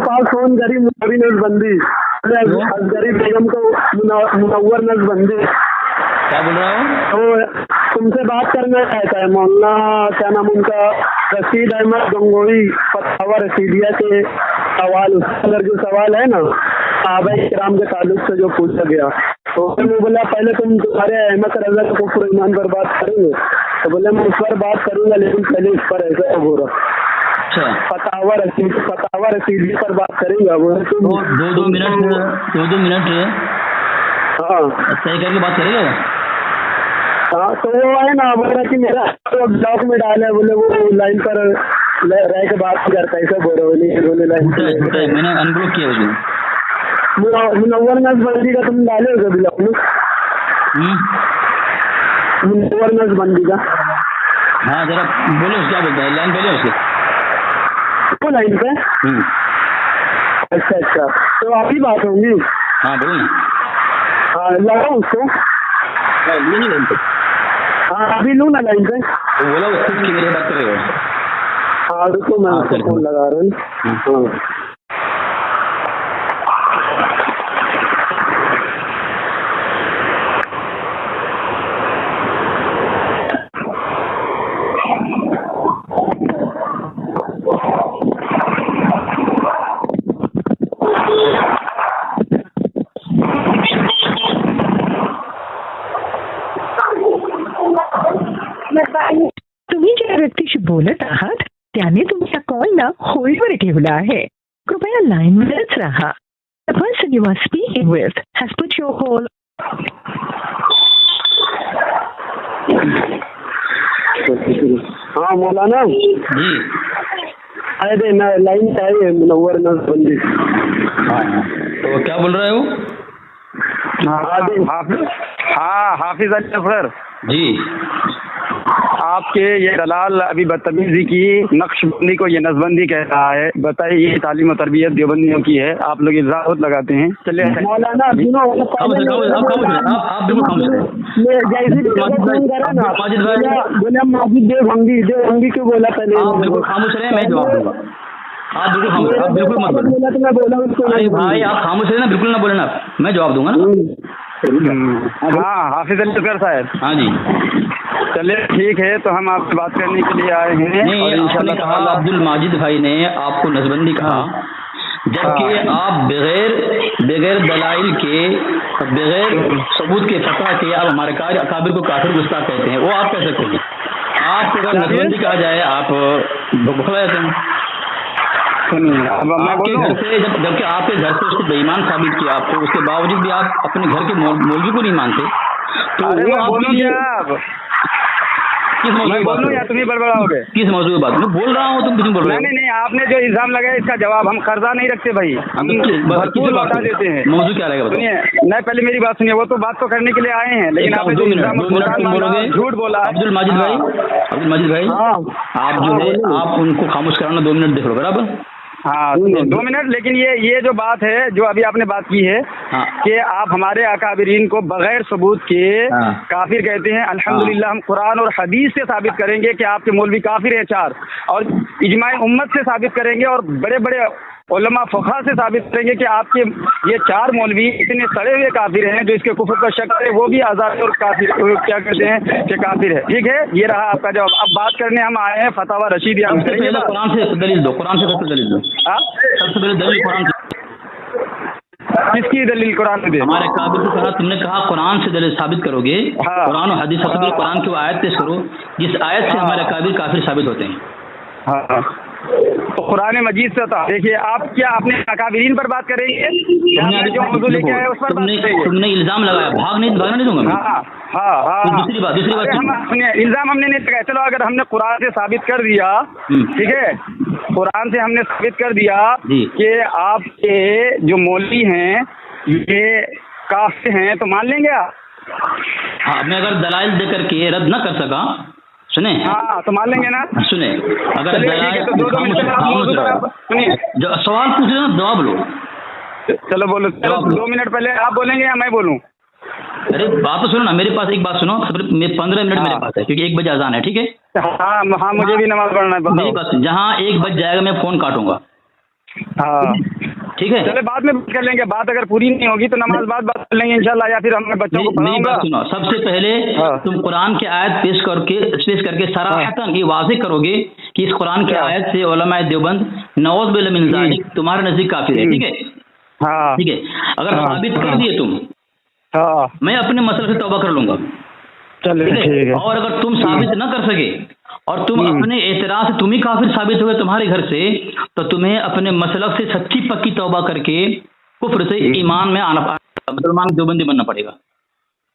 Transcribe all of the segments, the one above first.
पास phone करी मुनव्वर नसबंदी, असगरी बेगम को मुनव्वर नसबंदी। क्या बोल रहा हूँ? तो तुमसे बात करना चाहता है मौलाना, क्या नाम उनका, रशीद अहमद गंगोई, फतवा रशीदिया के सवाल, उसका जो सवाल है ना सहाबाए किराम के ताल्लुक से जो पूछा गया, तो मैं बोला पहले तुम तुम्हारे अहमद रजा के कुफ्र ईमान पर बात करेंगे, तो बोले मैं उस पर बात करूंगा लेकिन पहले इस पर ऐसा हो रहा। अच्छा, फतवा रशीदी पर बात करेंगे। बोले तुम दो मिनट हाँ सही करके बात करेगा। हाँ, तो वो है ना बोला कि मेरा ब्लॉक में डाला है, बोले वो लाइन पर रह के बात करता है, ऐसा बोल रहे बोले लाइन झूठा मैंने अनब्लॉक किया उसको। मुनव्वर नसबंदी का तुम डाले हो कभी ब्लॉक में? मुनव्वर नसबंदी का हाँ जरा बोलो क्या बोलता है, लाइन बोलो उसके। वो लाइन पे अच्छा, तो आप ही बात होंगी। हाँ बोलो ना। हाँ लगाओ उसको। नहीं लाइन पे। हाँ अभी लूँ ना लाइन पे। तो बोला वो खुद की मेरे बात करेगा। हाँ रुको मैं उसको फोन लगा रहा हूँ। हाँ तुम्ही ज्या व्यक्तीशी बोलत आहात त्याने तुमचा कॉल ना होल्डवर ठेवला आहे, कृपया लाईनवरच राहा. The person you are speaking with has put your call. हाँ मौलाना जी अरे ना लाइन पे आई है मुनव्वर नसबंदी। हाँ तो क्या बोल रहे हो? हाँ हाफिज अली असगर जी आपके ये दलाल अभी बदतमीजी की नक्शबंदी को ये नसबंदी कह रहा है। बताइए ये तालीम और तरबियत देवबंदियों की है, आप लोग इल्जाम बहुत लगाते हैं। चलिए मौलाना आप बोले माजिद देवबंदी क्यों बोला पहले? आप बिल्कुल खामोश रहे, मैं जवाब दूंगा। आप बिल्कुल मत बोलो। अरे भाई आप खामोश रहे ना, बिल्कुल ना बोले ना, मैं जवाब दूंगा ना। हाँ हाफिज अली असगर साहब। हाँ जी चलिए ठीक है, तो हम आपसे बात करने के लिए आए हैं। नहीं आपने कहा अब्दुल माजिद भाई ने आपको नसबंदी कहा, जबकि आप बगैर दलाइल के बगैर सबूत के फतवा के आप हमारे अकाबिर को काफिर गुस्ताख कहते हैं, वो आप कह सकते हैं? आप अगर नसबंदी कहा जाए आप बखला जाते हैं। आपके घर से जबकि आपके घर से उसको बेईमान साबित किया आपको, उसके बावजूद भी आप अपने घर के मौलवी को नहीं मानते, तो वो आपके किस मौजूद या तुम ही बड़बड़ाओगे? किस मौजूद में बात मैं बोल रहा हूँ, तुम किस बोल रहे हो? नहीं आपने जो इल्जाम लगाया इसका जवाब हम कर्जा नहीं रखते भाई, हम भरपूर लौटा देते हैं। मौजू क्या रहेगा? सुनिए नहीं पहले मेरी बात सुनिए, वो तो बात तो करने के लिए आए हैं, लेकिन आपने जो इल्जाम झूठ बोला। अब्दुल माजिद भाई आप जो है आप उनको खामोश कराना 2 मिनट देख लो बराबर। हाँ 2 मिनट। लेकिन ये जो बात है जो अभी आपने बात की है कि आप हमारे अकाबिरीन को बगैर सबूत के काफिर कहते हैं। अल्हम्दुलिल्लाह हम कुरान और हदीस से साबित करेंगे कि आपके मौलवी काफिर है 4, और इजमाए उम्मत से साबित करेंगे और बड़े बड़े उलमा फुक़हा से साबित करेंगे कि आपके ये 4 मौलवी इतने सड़े हुए काफिर हैं, जो इसके कुफ्र का शक है वो भी आज़ाद और काफिर क्या कहते हैं कि काफिर है। ठीक है, ये रहा आपका जवाब। अब बात करने हम आए हैं फतवा रशीद। कुरान से दलील दो, कुरान से सबसे दलील दो, सबसे पहले दलील कुरान से। किसकी दलील कुरान से दे? हमारे काबिल को कहा, तुमने कहा कुरान से दलील साबित करोगे। कुरान और हदीस, सबसे पहले कुरान की वो आयत पेश करो जिस आयत से हमारे काबिल काफिर साबित होते हैं। हाँ तो कुरान मजीद से था। देखिए आप क्या अपने अकाबिरीन पर बात करेंगे, जो मौजूद लेके आए उस पर बात करेंगे। तुमने इल्जाम लगाया, भागना नहीं दूंगा। हाँ दूसरी बात इल्जाम हमने नहीं लगाया। चलो अगर हमने कुरान से साबित कर दिया, ठीक है, कुरान से हमने साबित कर दिया कि आपके जो मौलवी हैं ये काफिर हैं, तो मान लेंगे आप? हाँ मैं अगर दलाइल दे करके रद्द न कर सका, सुने हाँ तो मान लेंगे ना। सुने अगर सुनिए सवाल पूछ रहे ना जवाब लो। चलो बोलो। चलो 2 मिनट पहले आप बोलेंगे या मैं बोलूं? अरे बात तो सुनो ना, मेरे पास एक बात सुनो, 15 मिनट मेरे पास है क्योंकि 1 बजे अजान है। ठीक है हाँ मुझे भी नमाज पढ़ना है। मेरी बात जहाँ 1 बज जाएगा मैं फोन काटूंगा। हाँ ठीक है, चले बाद में बात कर लेंगे, बात अगर पूरी नहीं होगी तो नमाज बाद बात कर लेंगे इंशाल्लाह, या फिर हम बच्चों को मेरी पढ़ाऊंगा। बात सुनो, सबसे पहले तुम कुरान की आयत पेश करके सराहतन ये वाज़ेह करोगे कि इस कुरान की आयत से उलमाए देवबंद नऊज़ बिल्लाह मिन ज़ालिक तुम्हारे नजदीक काफिर है। ठीक है, हाँ ठीक है, अगर साबित कर दिए तुम, हाँ मैं अपने मसले से तौबा कर लूंगा। चलिए ठीक है। और अगर तुम साबित न कर सके और तुम अपने एतराज से तुम ही काफिर साबित हो गए तुम्हारे घर से, तो तुम्हें अपने मसलक से सच्ची पक्की तौबा करके कुफ्र से ईमान में आना, मुसलमान देवबंदी बनना पड़ेगा।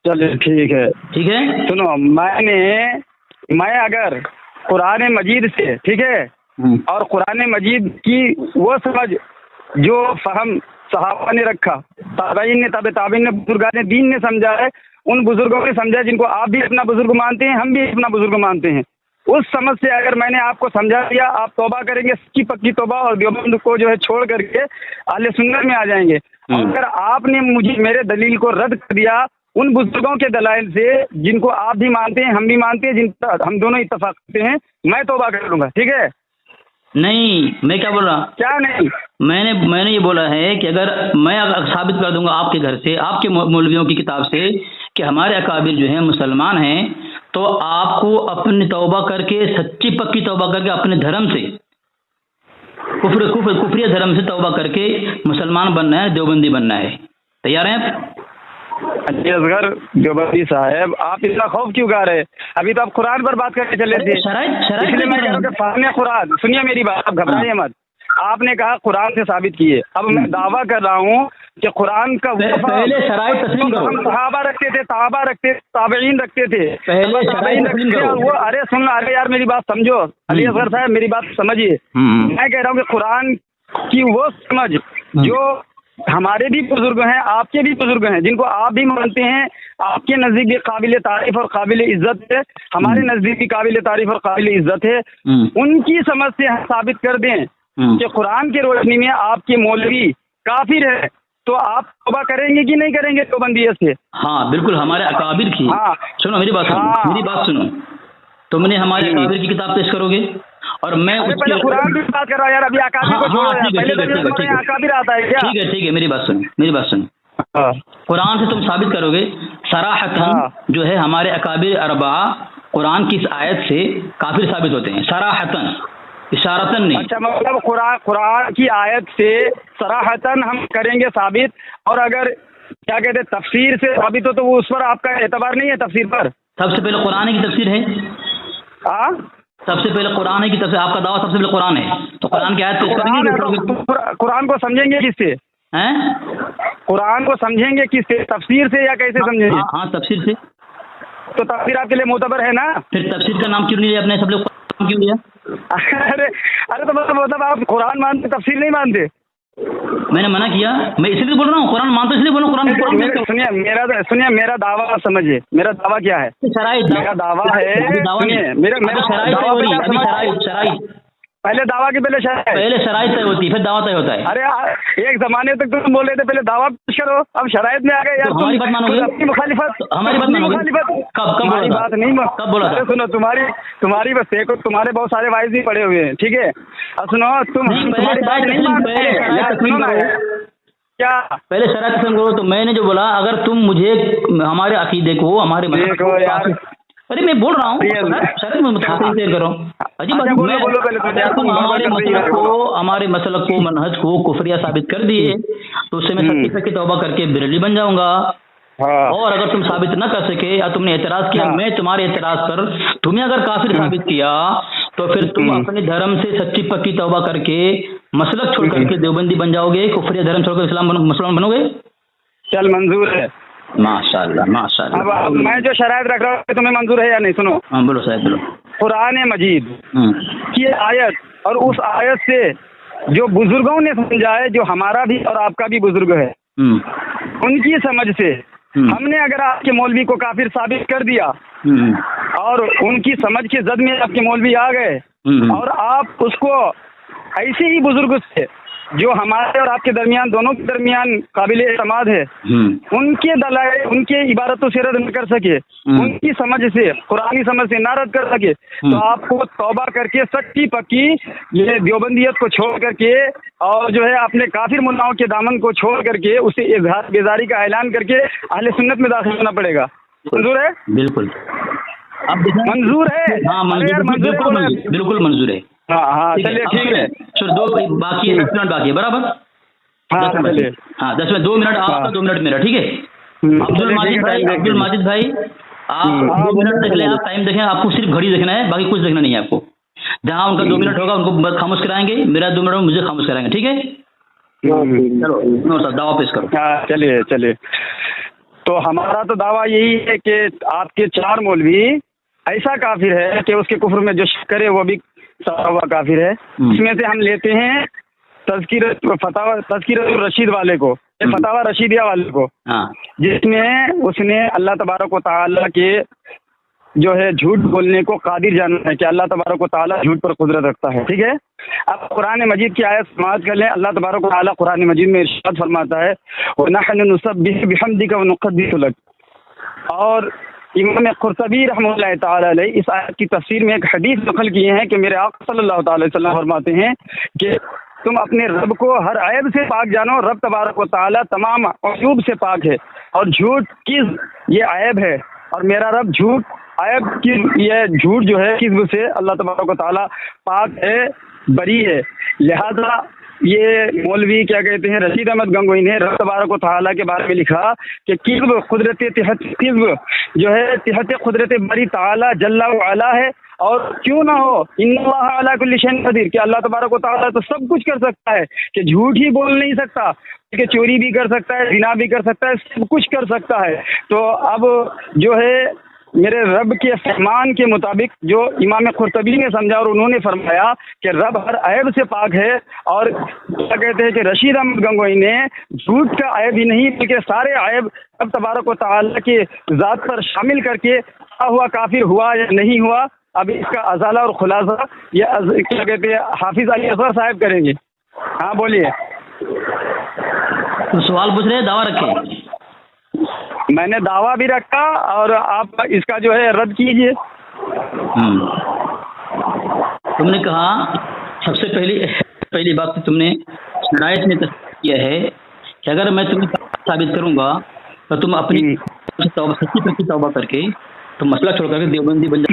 चलिए ठीक है। ठीक है, सुनो, मैं अगर कुरान मजीद से, ठीक है, और कुरान मजीद की वो समझ जो फहम सहाबा ने रखा, ताबईन ने, ताबईन ने, बुजुर्गान दीन ने समझा है, उन बुजुर्गों ने समझा जिनको आप भी अपना बुजुर्ग मानते हैं, हम भी अपना बुजुर्ग मानते हैं, उस समझ से अगर मैंने आपको समझा दिया, आप तौबा करेंगे सच्ची पक्की तौबा, और देवबंद को जो है छोड़ करके अहले सुन्नत में आ जाएंगे। और अगर आपने मुझे मेरे दलील को रद्द कर दिया उन बुजुर्गों के दलाइल से जिनको आप भी मानते हैं, हम भी मानते हैं, जिन पर हम दोनों इत्तेफाक करते हैं, मैं तौबा कर लूंगा। ठीक है? नहीं, मैं क्या बोल रहा, क्या नहीं, मैंने ये बोला है कि अगर मैं साबित कर दूंगा आपके घर से, आपके मौलवियों की किताब से कि हमारे अकाबिर जो हैं मुसलमान हैं, तो आपको अपनी तौबा करके सच्ची पक्की तौबा करके अपने धर्म से कुफरिया धर्म से तौबा करके मुसलमान बनना है, देवबंदी बनना है। तैयार हैं आप? असगर देवबंदी साहब, आप इतना खौफ क्यों गा रहे? अभी तो आप कुरान पर बात करके चले थे, इसलिए मैं कह रहा हूँ कि फाहम कुरान, सुनिए मेरी बात, आप घबराइए मत। आपने कहा कुरान से साबित किए, अब मैं दावा कर रहा हूँ कि कुरान का पहले शराइत तस्लीम करो। हम सहाबा रखते थे, ताबा रखते, ताबईन रखते थे, पहले शराइत तस्लीम करो। वो अरे सुन, अरे यार मेरी बात समझो, अली असगर साहब मेरी बात समझिए। मैं कह रहा हूँ कि कुरान की वो समझ जो हमारे भी बुजुर्ग हैं, आपके भी बुजुर्ग हैं, जिनको आप भी मानते हैं, आपके नजदीक भी काबिल तारीफ और काबिल इज्जत है, हमारे नजदीक भी काबिल तारीफ और काबिल इज्जत है, उनकी समझ से हम साबित कर दें कि कुरान की रोशनी में आपके मौलवी काफिर है, तो आप तौबा करेंगे कि नहीं करेंगे देवबंदी से? हाँ बिल्कुल, हमारे अकाबिर की। हाँ सुनो मेरी बात, सुनो मेरी बात सुनो, तुमने हमारे अकाबिर की किताब पेश करोगे और मैं पहले कुरान की बात कर रहा हूँ यार, अभी अकाबिर को छोड़ो यार, पहले तो अकाबिर आता है क्या? ठीक है, मेरी बात सुनो, कुरान से तुम साबित करोगे सराहतन जो है हमारे अकाबिर अरबा कुरान की इस आयत से काफिर साबित होते हैं, सराहतन, इशारतन नहीं। अच्छा, मतलब कुरान की आयत से सराहतन हम करेंगे साबित, और अगर क्या कहते हैं तफसीर से साबित हो तो वो उस पर आपका एतबार नहीं है तफसीर पर? सबसे पहले कुरान की तफसीर है, सबसे पहले कुरान की तफसीर, आपका दावा सबसे पहले कुरान है, तो कुरान की आयत कुरान को समझेंगे किससे हैं? कुरान को समझेंगे किससे, तफसीर से या कैसे समझेंगे? हाँ तफसीर से। तो तफसीर आपके लिए मोतबर है ना? फिर तफसीर का नाम क्यों नहीं लिया अपने, सब लोग क्यों लिया? अरे तो मतलब आप कुरान मानते, तफसीर नहीं मानते? मैंने मना किया, मैं इसलिए बोल रहा हूँ कुरान मानते, इसलिए बोल रहा हूँ। सुनिए मेरा दावा समझिए, मेरा दावा क्या है? मेरा दावा है, सुनिए पहले दावा की पहले शराइत तय होती है, फिर दावा तय होता है। अरे एक जमाने तक तुम बोल रहे थे पहले दावा पेश करो, अब शराइत में आ गए यार। हमारी बात मानोगे? अपनी मुखालिफत, हमारी बात मानोगे? हमारी बात नहीं, कब बोला था? सुनो, तुम्हारी बस देखो, तुम्हारे बहुत सारे वाइज भी पड़े हुए हैं, ठीक है? अब सुनो, तुम्हारी बात नहीं मानते क्या? पहले शराइत तस्लीम करो। तो मैंने जो बोला, अगर तुम मुझे हमारे अकीदे को, हमारे देखो यार, अरे मैं बोल रहा हूँ करो, हमारे मसलक को मनहज को कुफरिया साबित कर दिए तो उससे मैं सच्ची सच्ची तौबा करके बिरली बन जाऊंगा। और अगर तुम साबित न कर सके या तुमने एतराज किया, मैं तुम्हारे एतराज पर तुम्हें अगर काफिर साबित किया, तो फिर तुम अपने धर्म से सच्ची पक्की तौबा करके मसलक छोड़ करके देवबंदी बन जाओगे, कुफरिया धर्म छोड़कर इस्लाम मुसलमान बनोगे। चल मंजूर है, माशाअल्लाह माशाअल्लाह। अब मैं जो शराइत रख रहा हूँ तुम्हें मंजूर है या नहीं? सुनो, हाँ बोलो साहब बोलो। कुरान मजीद की आयत और उस आयत से जो बुजुर्गों ने समझा है, जो हमारा भी और आपका भी बुजुर्ग है, उनकी समझ से हमने अगर आपके मौलवी को काफिर साबित कर दिया और उनकी समझ के जद में आपके मौलवी आ गए और आप उसको ऐसे ही बुजुर्ग से جو ہمارے اور آپ کے درمیان دونوں کے درمیان قابل اعتماد ہے ان کے دلائل ان کے عبارتوں سے رد نہ کر سکے، ان کی سمجھ سے قرآنی سمجھ سے نہ رد کر سکے، تو آپ کو توبہ کر کے سچی پکی یہ دیوبندیت کو چھوڑ کر کے اور جو ہے اپنے کافر ملاؤں کے دامن کو چھوڑ کر کے اسے اظہار بیزاری کا اعلان کر کے اہل سنت میں داخل ہونا پڑے گا۔ منظور ہے؟ بالکل منظور ہے؟ ہاں بالکل منظور ہے۔ ہاں چلیے ٹھیک ہے، دو باقی ہے، 10 منٹ باقی ہے، برابر؟ ہاں 10 منٹ، 2 منٹ آپ کا 2 منٹ میرا، ٹھیک ہے؟ عبد الماجد بھائی آپ 2 منٹ دیکھ لیں، آپ ٹائم دیکھیں، آپ کو صرف گھڑی دیکھنا ہے، باقی کچھ دیکھنا نہیں ہے آپ کو۔ جہاں ان کا 2 منٹ ہوگا ان کو خاموش کرائیں گے، میرا 2 منٹ مجھے خاموش کرائیں گے، ٹھیک ہے؟ چلو دعویٰ پیش کرو۔ چلیے تو ہمارا تو دعویٰ یہی ہے کہ آپ کے 4 مولوی ایسا کافر ہے کہ اس کے کفر میں جو شک کرے وہ بھی سارا ہوا کافر ہے۔ اس میں سے ہم لیتے ہیں تذکرۃ الرشید والے کو، فتاوی رشیدیہ والے کو، جس میں اس نے اللہ تبارک و تعالیٰ کے جو ہے جھوٹ بولنے کو قادر جانا ہے کہ اللہ تبارک و تعالیٰ جھوٹ پر قدرت رکھتا ہے، ٹھیک ہے؟ اب قرآن مجید کی آیت سماعت کر لیں۔ اللہ تبارک و تعالیٰ قرآن مجید میں ارشاد فرماتا ہے وَنَحْنُ نُسَبِّحُ بِحَمْدِكَ وَنُقَدِّسُ لَكَ، اور امام قرطبی رحمہ اللہ تعالیٰ علیہ اس آیت کی تفسیر میں ایک حدیث نقل کیے ہیں کہ میرے آقا صلی اللہ تعالی وسلم فرماتے ہیں کہ تم اپنے رب کو ہر عیب سے پاک جانو، رب تبارک و تعالیٰ تمام عیوب سے پاک ہے، اور جھوٹ کذب یہ عیب ہے، اور میرا رب جھوٹ عیب کی یہ جھوٹ جو ہے کذب سے اللہ تبارک و تعالیٰ پاک ہے، بری ہے۔ لہذا یہ مولوی کیا کہتے ہیں رشید احمد گنگوئی نے رب تبارک و تعالیٰ کے بارے میں لکھا کہ کذب قدرت تحت کذب جو ہے تحت قدرت بری تعالیٰ جل وعلا ہے، اور کیوں نہ ہو ان اللہ علی کل شیء قدیر کہ اللہ تبارک و تعالیٰ تو سب کچھ کر سکتا ہے، کہ جھوٹ ہی بول نہیں سکتا کہ چوری بھی کر سکتا ہے، زنا بھی کر سکتا ہے، سب کچھ کر سکتا ہے۔ تو اب جو ہے میرے رب کے فرمان کے مطابق جو امام قرطبی نے سمجھا اور انہوں نے فرمایا کہ رب ہر عیب سے پاک ہے، اور کیا کہتے ہیں کہ رشید احمد گنگوئی نے جھوٹ کا عیب ہی نہیں بلکہ سارے عیب رب تبارک و تعالیٰ کے ذات پر شامل کر کے ہوا کافر ہوا یا نہیں ہوا، اب اس کا ازالہ اور خلاصہ یہ کیا کہتے ہیں حافظ علی اصغر صاحب کریں گے۔ ہاں بولیے۔ سوال پوچھ رہے ہیں، دعویٰ رکھیں۔ میں نے دعویٰ بھی رکھا اور آپ اس کا جو ہے رد کیجئے۔ تم نے کہا سب سے پہلی بات تم نے شرائط میں کیا ہے کہ اگر میں تمہیں ثابت کروں گا تو تم اپنی سچی توبہ کر کے تو مسئلہ چھوڑ کر کے دیوبندی بن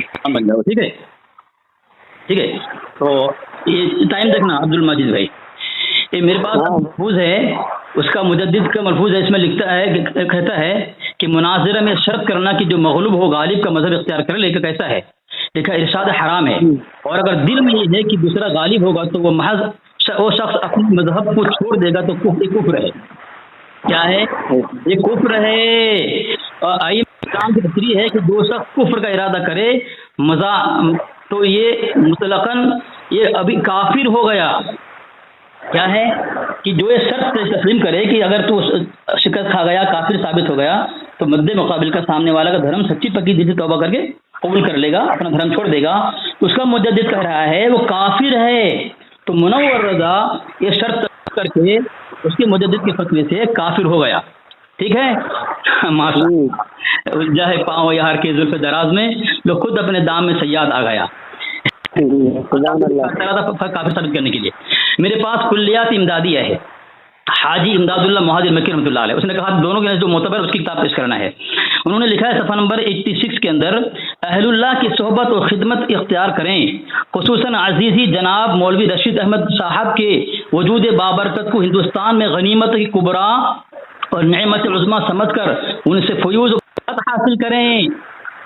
جاؤ، ٹھیک ہے؟ ٹھیک ہے، تو یہ ٹائم دیکھنا عبد الماجد بھائی، یہ میرے پاس ملفوظ ہے، اس کا مجدد کا ملفوظ ہے، اس میں لکھتا ہے کہتا ہے کہ مناظرہ میں شرط کرنا کہ جو مغلوب ہو غالب کا مذہب اختیار کرے، لیکن کیسا ہے لکھا ارشاد حرام ہے، اور اگر دل میں یہ ہے کہ دوسرا غالب ہوگا تو وہ محض وہ شخص اپنے مذہب کو چھوڑ دے گا تو کفر ہے۔ کیا ہے یہ؟ کفر ہے۔ اسلام کی تشریح ہے کہ جو شخص کفر کا ارادہ کرے تو یہ مطلقاً یہ ابھی کافر ہو گیا۔ کیا ہے کہ جو یہ شرط تسلیم کرے کہ اگر تو شکست کھا گیا، کافر ثابت ہو گیا، تو مد مقابل کا سامنے والا کا دھرم سچی پکی دل سے توبہ کر کے قبول کر لے گا، اپنا دھرم چھوڑ دے گا، اس کا مجدد کہہ رہا ہے وہ کافر ہے۔ تو منور رضا یہ شرط کر کے اس کے مجدد کے فتوے سے کافر ہو گیا، ٹھیک ہے؟ ماشاءاللہ جاہے پاؤں یار کے زلف دراز میں لوگ خود اپنے دام میں سیاد آ گیا کافر ثابت کرنے کے لیے۔ میرے پاس کلیات امدادیہ ہے، حاجی امداد اللہ مہاجر مکی رحمۃ اللہ علیہ، اس نے کہا دونوں کے جو معتبر اس کی کتاب پیش کرنا ہے۔ انہوں نے لکھا ہے صفحہ نمبر 86 کے اندر، اہل اللہ کی صحبت اور خدمت اختیار کریں، خصوصاً عزیزی جناب مولوی رشید احمد صاحب کے وجود بابرکت کو ہندوستان میں غنیمت کی کبرا اور نعمت عظمیٰ سمجھ کر ان سے فیوز حاصل کریں۔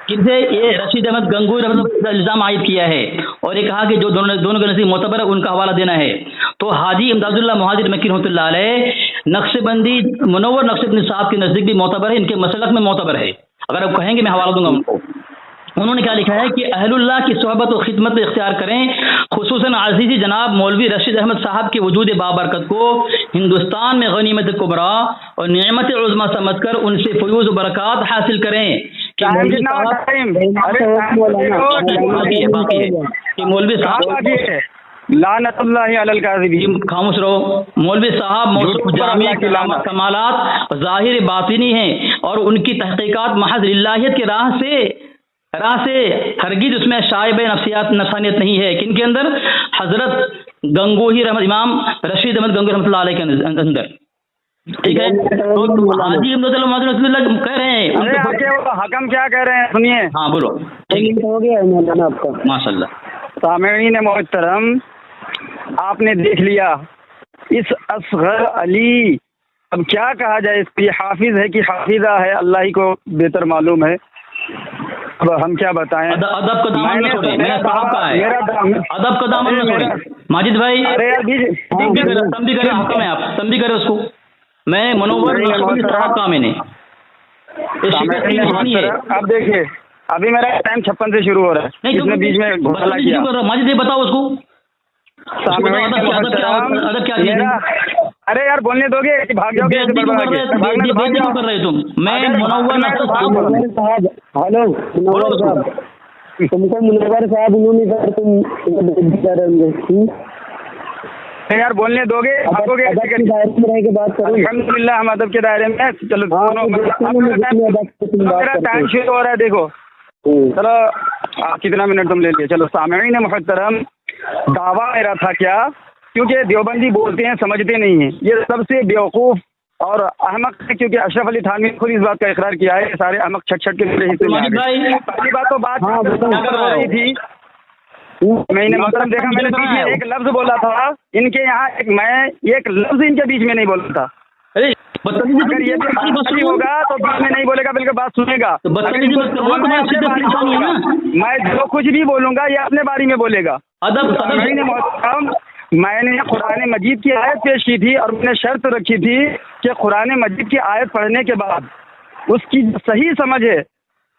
کن سے؟ یہ رشید احمد گنگوئی رحمۃ الزام عائد کیا ہے، اور یہ کہا کہ جو دونوں کے نزدیک معتبر ہے ان کا حوالہ دینا ہے۔ تو حاجی امداد اللہ مہاجر مکی رحمۃ اللہ علیہ نقش بندی منور نقش بندی صاحب کے نزدیک بھی معتبر ہے، ان کے مسلک میں معتبر ہے، اگر آپ کہیں گے میں حوالہ دوں گا ان کو۔ انہوں نے کیا لکھا ہے کہ اہل اللہ کی صحبت و خدمت اختیار کریں، خصوصاً عزیزی جناب مولوی رشید احمد صاحب کے وجود بابرکت کو ہندوستان میں غنیمت کبرا اور نعمت عظمیٰ سمجھ کر ان سے فیوز و برکات حاصل کریں۔ کہ مولوی صاحب लानतुल्लाहि अलल काज़िबीन। खामोश रहो। मौलवी साहब जामिया करामत कमालात ज़ाहिर बातिनी हैं और उनकी तहकीकात महज लिल्लाहियत की राह से हरगिज उसमें शाइब नफसानियत नहीं है। किनके अंदर? हजरत गंगोही रहमत इमाम रशीद अहमद गंगोही रहमतुल्लाह अलैह के अंदर। ठीक है, तो हाजी कह रहे हैं हकम क्या कह रहे हैं, सुनिए। हाँ बोलो। ठीक हो गया मौलाना आपका। माशाल्लाह। सामईन मोहतरम, आपने देख लिया इस असगर अली, अब क्या कहा जाए इसकी, हाफिज है कि हाफिजा है, अल्लाह ही को बेहतर मालूम है। अब हम क्या बताएं। अदब का दामन न छोड़े, मेरा साहब का है, अदब का दामन न छोड़े। माजिद भाई तंबी करे, हकम है आप, तंबी करे उसको। मैं मनोवर साहब का मैंने अब देखिए, अभी मेरा टाइम 56 से शुरू हो रहा है, नहीं तो बीच में घोटाला किया। माजिद ये बताओ उसको अदब क्या चीज़ है? अरे यार बोलने दोगे कि भाग जाओगे? कर रहे तुम। मैं मुनव्वर साहब, हेलो मुनव्वर साहब, तुमको मुनव्वर साहब उन्होंने कहा तुम कर रहे होंगे यार, बोलने दोगे? भागोगे? अल्हम्दुलिल्लाह हम अदब के दायरे में। चलो मेरा टाइम शुरू हो रहा है, देखो। चलो कितना मिनट तुम ले लिए। चलो सामईन मुहतरम, दावा मेरा था क्या, क्योंकि देवबंदी बोलते हैं समझते नहीं हैं, ये सबसे बेवकूफ़ और अहमक है, क्योंकि अशरफ अली थानवी ने खुद इस बात का इकरार किया है। सारे अहमक छट के मेरे हिस्से में आ गए। पहली बात तो बात कर रही थी, मैंने मोहतरम देखा, मैंने बीच में एक लफ्ज बोला था इनके यहाँ, मैं एक लफ्ज इनके बीच में नहीं बोला था। अगर ये भी होगा तो बीच में नहीं बोलेगा, बल्कि बात सुनेगा। मैं जो कुछ भी बोलूंगा ये अपने बारे में बोलेगा। मैंने कुरान मजीद की आयत पेश की थी और मैंने शर्त रखी थी कि कुरान मजीद की आयत पढ़ने के बाद उसकी सही समझ है,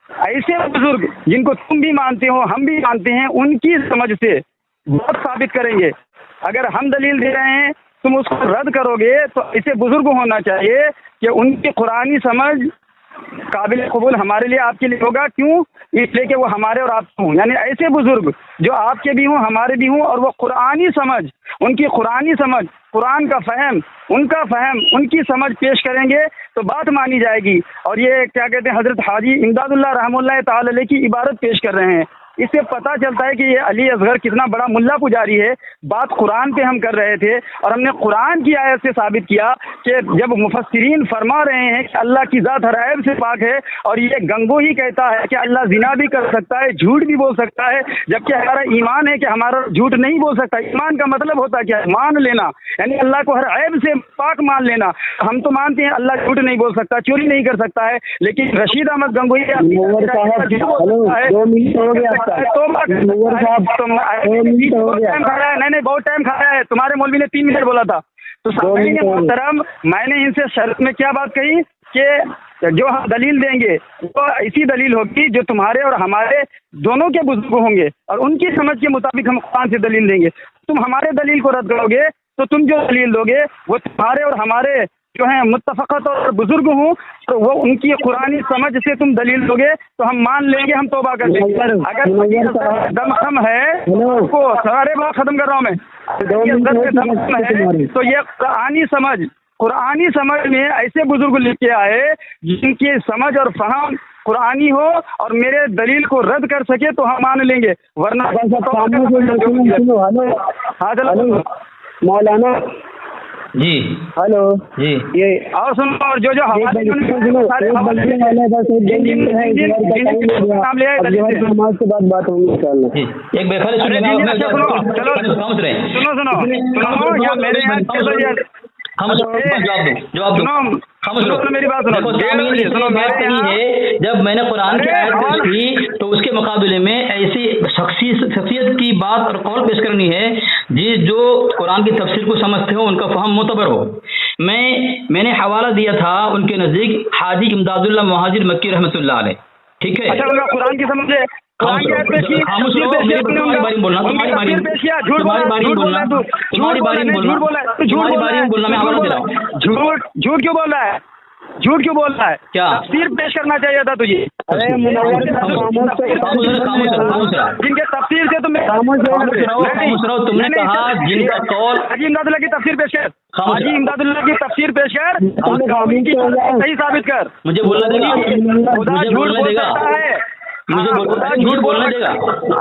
ऐसे बुजुर्ग जिनको तुम भी मानते हो हम भी मानते हैं, उनकी समझ से बहुत साबित करेंगे। अगर हम दलील दे रहे हैं तुम उसको रद्द करोगे, तो ऐसे बुजुर्ग होना चाहिए कि उनकी कुरानी समझ काबिल कबूल हमारे लिए आपके लिए होगा। क्यों? इसलिए कि वो हमारे और आपके हों, यानी ऐसे बुजुर्ग जो आपके भी हों हमारे भी हों, और वो कुरानी समझ, उनकी कुरानी समझ, कुरान का फहम, उनका फहम, उनकी समझ पेश करेंगे तो बात मानी जाएगी। और ये क्या कहते हैं, हजरत हाजी इमदादुल्लाह रहमतुल्लाह ताला अलैह की इबारत पेश कर रहे हैं। इससे पता चलता है कि ये अली असगर कितना बड़ा मुल्ला पुजारी है। बात कुरान पे हम कर रहे थे और हमने कुरान की आयत से साबित किया कि जब मुफस्सिरीन फरमा रहे हैं कि अल्लाह की ज़ात हर ऐब से पाक है, और ये गंगोही कहता है कि अल्लाह जिना भी कर सकता है, झूठ भी बोल सकता है, जबकि हमारा ईमान है कि हमारा झूठ नहीं बोल सकता। ईमान का मतलब होता क्या है? मान लेना, यानी अल्लाह को हर ऐब से पाक मान लेना। हम तो मानते हैं अल्लाह झूठ नहीं बोल सकता, चोरी नहीं कर सकता है, लेकिन रशीद अहमद गंगोही नहीं बहुत टाइम खाया है, तुम्हारे मौलवी ने 3 मिनट बोला था। तो मोहतरम, मैंने इनसे शर्त में क्या बात कही कि जो हम दलील देंगे वो ऐसी दलील होगी जो तुम्हारे और हमारे दोनों के बुजुर्ग होंगे, और उनकी समझ के मुताबिक हम कुरान से दलील देंगे। तुम हमारे दलील को रद्द करोगे तो तुम जो दलील दोगे वो तुम्हारे और हमारे जो है मुत्तफ़क़त और बुजुर्ग हूँ, तो वो उनकी कुरानी समझ से तुम दलील दोगे तो हम मान लेंगे, हम तौबा कर लेंगे। अगर दम है उसको सारे बात खत्म कर रहा हूँ मैं, तो ये कुरानी समझ में ऐसे बुजुर्ग लेके आए जिनकी समझ और फहम कुरानी हो और मेरे दलील को रद्द कर सके तो हम मान लेंगे, वरना हाँ चलो मौलाना जी हेलो जी ये और सुनो, और जो जो हमारे नाम ले समाज के बाद बात होगी इंशाल्लाह। एक बेखले सुनो मेरे मेरी बात सुनो। जब मैंने कुरान की आयत की तो उसके मुकाबले में ऐसी शख्सियत की बात और कौल पेश करनी है जो कुरान की तफसीर को समझते हो, उनका फहम मोतबर हो। मैंने हवाला दिया था उनके नज़दीक हाजी इमदादुल्लाह मुहाजिर मक्की रहमतुल्लाह अलैह, ठीक है। अच्छा, उनका कुरान की समझ है, तुम्हारी बारी बोलना, तुम्हारी बारी बोलना, मैं आवाज़ दे रहा हूँ। झूठ क्यों बोल रहा है? झूठ क्यों बोल रहा है? क्या? तफसीर पेश करना चाहिए था तुझे। अरे मुनव्वर जिनके तफसीर से तुम तुमने कहा जिनका कौल हाजी इमदादुल्लाह की तफसीर पेश कर, हाजी इमदादुल्लाह की तफसीर पेश कर, सही साबित कर। मुझे बोलने देगा, खुदा मुझे झूठ बोलने बोल देगा, सकता है, मुझे खुदा झूठ बोलने देगा।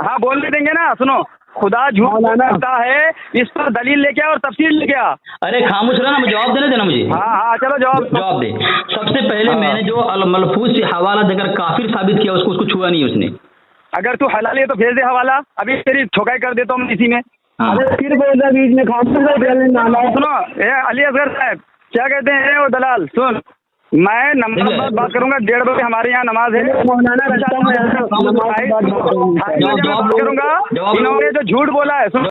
हाँ बोलने देंगे ना। सुनो, खुदा झूठ बोल सकता है, इस पर दलील लेके आ और तफसीर लेके आ। अरे खामोश रहना, मुझे जवाब देने देना मुझे। हाँ चलो जवाब दे। सबसे पहले मैंने जो अल मलफूज से हवाला देकर काफिर साबित किया उसको छुआ नहीं उसने। अगर तू हलाल है तो भेज दे हवाला, अभी तेरी ठोकाई कर देता हूँ इसी में। अरे फिर बोल रहा बीच में खामोश। सुनो अली असगर साहब क्या कहते हैं वो दलाल, सुन मैं नमाज बात करूंगा, 1:30 बजे हमारे यहाँ नमाज है, मौलाना करूंगा। इन्होंने जो झूठ बोला है, सुन